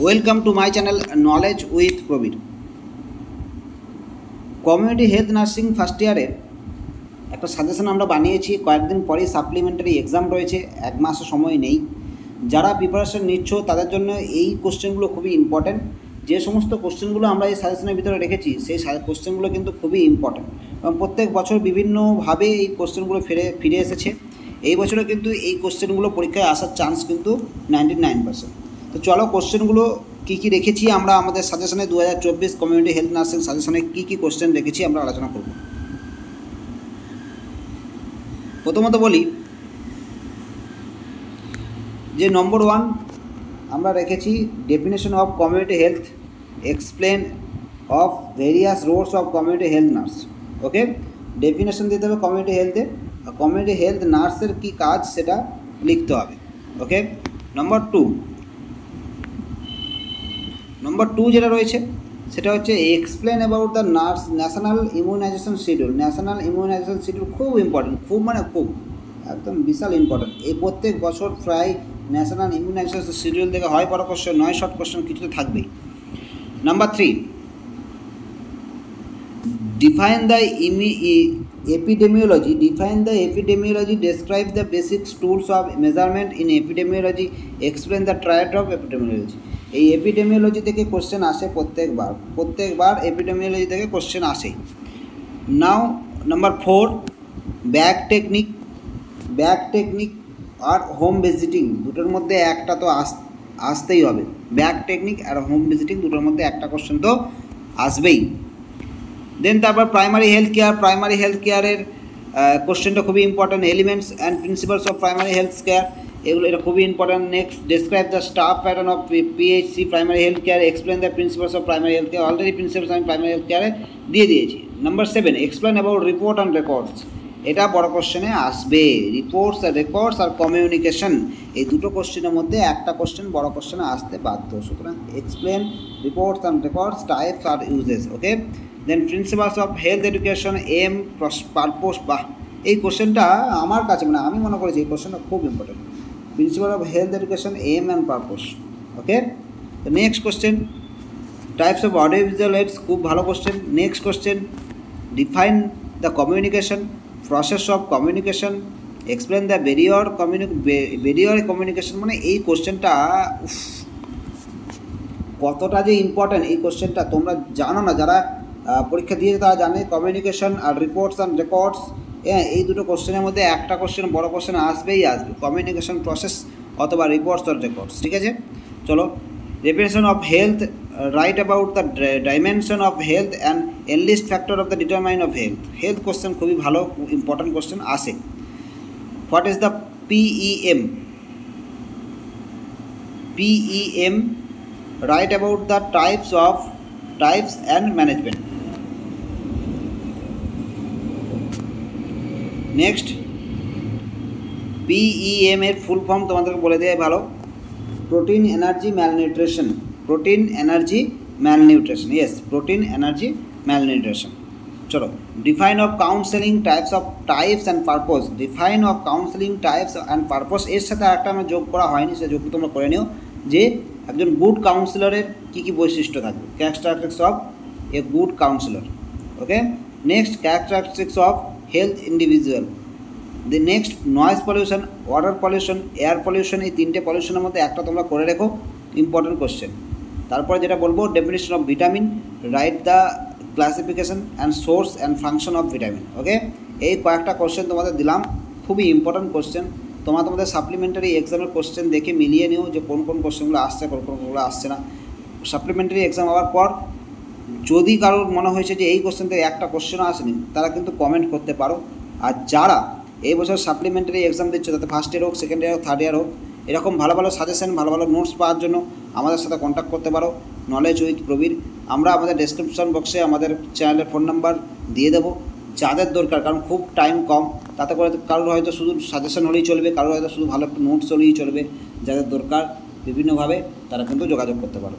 Welcome to my channel knowledge with Prabir. Community health nursing first ইয়ারের একটা suggestion আমরা বানিয়েছি। কয়েকদিন পরেই সাপ্লিমেন্টারি এক্সাম রয়েছে, এক মাসও সময় নেই। যারা প্রিপারেশন নিচ্ছ তাদের জন্য এই কোশ্চেনগুলো খুবই ইম্পর্ট্যান্ট। যে সমস্ত কোশ্চেনগুলো আমরা এই সাজেশনের ভিতরে রেখেছি সেই কোশ্চেনগুলো কিন্তু খুবই ইম্পর্ট্যান্ট এবং প্রত্যেক বছর বিভিন্নভাবে এই কোশ্চেনগুলো ফিরে এসেছে। এই বছরে কিন্তু এই কোশ্চেনগুলো পরীক্ষায় আসার চান্স কিন্তু 99%। তো চলো কোশ্চেনগুলো কী কী রেখেছি আমরা আমাদের সাজেশনে 2024 কমিউনিটি হেলথ নার্সিং সাজেশনে কী কী কোশ্চেন রেখেছি আমরা আলোচনা করব। প্রথমত বলি যে নম্বর 1 আমরা রেখেছি definition of community health, explain of various roles of community health nurse. Okay, definition দিতে হবে কমিউনিটি হেলথের, আর কমিউনিটি হেলথ নার্সের কী কাজ সেটা লিখতে হবে। ওকে, নম্বর 2 যেটা রয়েছে সেটা হচ্ছে explain about the national immunization schedule. National immunization schedule খুব ইম্পর্টেন্ট, খুব একদম বিশাল ইম্পর্টেন্ট। এই প্রত্যেক বছর প্রায় ন্যাশনাল ইমিউনাইজেশন শিডিউল থেকে হয় বড় কোশ্চেন, নয় শর্ট কোশ্চেন কিছু তো থাকবেই। Number 3, define the epidemiology. Define the epidemiology. Describe the basic tools of measurement in epidemiology. Explain the triad of epidemiology. এই এপিডেমিওলজি থেকে কোশ্চেন আসে প্রত্যেকবার এপিডেমিওলজি থেকে কোশ্চেন আসে। নাও নাম্বার 4, ব্যাক টেকনিক আর হোম ভিজিটিং, দুটোর মধ্যে একটা তো আসতেই হবে। ব্যাক টেকনিক আর হোম ভিজিটিং দুটোর মধ্যে একটা কোশ্চেন তো আসবেই। দেন তারপর প্রাইমারি হেলথ কেয়ারের কোশ্চেনটা খুবই important. Elements and principles of primary health care, এটা খুবই important. Next, describe the staff pattern of PHC primary health care, explain the principles of primary health care. Already principles আমি primary health কেয়ারে দিয়ে দিয়েছি। Number 7, explain about report and records. এটা বড় কোশ্চেনে আসবে। রিপোর্টস আর রেকর্ডস আর কমিউনিকেশন, এই দুটো কোশ্চেনের মধ্যে একটা কোশ্চেন বড় কোশ্চেনে আসতে বাধ্য। সুতরাং explain reports and records, types আর uses. Okay, then principles of health education, aim, purpose. এই কোশ্চেনটা আমার কাছে আমি মনে করেছি এই কোশ্চেনটা খুব important. Principle of health education, aim and purpose. Okay, next question, types of audiovisual aids, খুব ভালো question. Next question, define the communication, process of communication, explain the barrier communication. মানে এই কোশ্চেনটা কতটা যে ইম্পর্ট্যান্ট এই কোশ্চেনটা তোমরা জানো না, যারা পরীক্ষা দিয়েছে তারা জানে। কমিউনিকেশন আর রিপোর্টস অ্যান্ড রেকর্ডস, এই দুটো কোশ্চেনের মধ্যে একটা কোশ্চেন বড় কোশ্চেন আসবে, কমিউনিকেশন প্রসেস অথবা রিপোর্টস অর রেকর্ডস। ঠিক আছে, চলো। Definition of health, write about the dimension of health and enlist factor of the determine of health question খুবই ভালো ইম্পর্ট্যান্ট কোশ্চেন আসে। What is the PEM, write about the types and management. Next, PEM এর full form তোমাদেরকে বলে দেয় ভালো, protein energy malnutrition. Yes, protein energy malnutrition. চলো, define of counselling, types and purpose. Define of counselling, types and purpose. এর সাথে একটা আমার যোগ করা হয়নি, সেটা যোগ তোমরা করে নিও, যে একজন গুড কাউন্সিলরের কী কী বৈশিষ্ট্য থাকবে, characteristics of a good councillor. Okay, next, characteristics of health individual. The next, noise pollution, water pollution, air pollution. এই তিনটে পলিউশনের মধ্যে একটা তোমরা করে রেখো, ইম্পর্টেন্ট কোশ্চেন। তারপরে যেটা বলবো, definition of vitamin, write the classification and source and function of vitamin. Okay, এই কয়েকটা কোশ্চেন তোমাদের দিলাম, খুবই ইম্পর্টেন্ট কোশ্চেন। তোমাদের সাপ্লিমেন্টারি এক্সামের কোশ্চেন দেখে মিলিয়ে নিও যে কোন কোশ্চেনগুলো আসছে, কোনগুলো আসছে না। সাপ্লিমেন্টারি এক্সাম হওয়ার পর যদি কারোর মনে হয়েছে যে এই কোশ্চেন থেকে একটা কোশ্চেনও আসেনি, তারা কিন্তু কমেন্ট করতে পারো। আর যারা এই বছর সাপ্লিমেন্টারি এক্সাম দিচ্ছে, তাতে ফার্স্ট ইয়ার হোক, সেকেন্ড ইয়ার হোক, থার্ড ইয়ার হোক, এরকম ভালো সাজেশন, ভালো নোটস পাওয়ার জন্য আমাদের সাথে কন্ট্যাক্ট করতে পারো, নলেজ উইথ প্রবীর। আমরা আমাদের ডেসক্রিপশন বক্সে আমাদের চ্যানেলের ফোন নাম্বার দিয়ে দেবো, যাদের দরকার। কারণ খুব টাইম কম, তাতে করে কারোর হয়তো শুধু সাজেশন হলেই চলবে, কারোর হয়তো শুধু ভালো একটা নোটস হলেই চলবে। যাদের দরকার বিভিন্নভাবে তারা কিন্তু যোগাযোগ করতে পারো।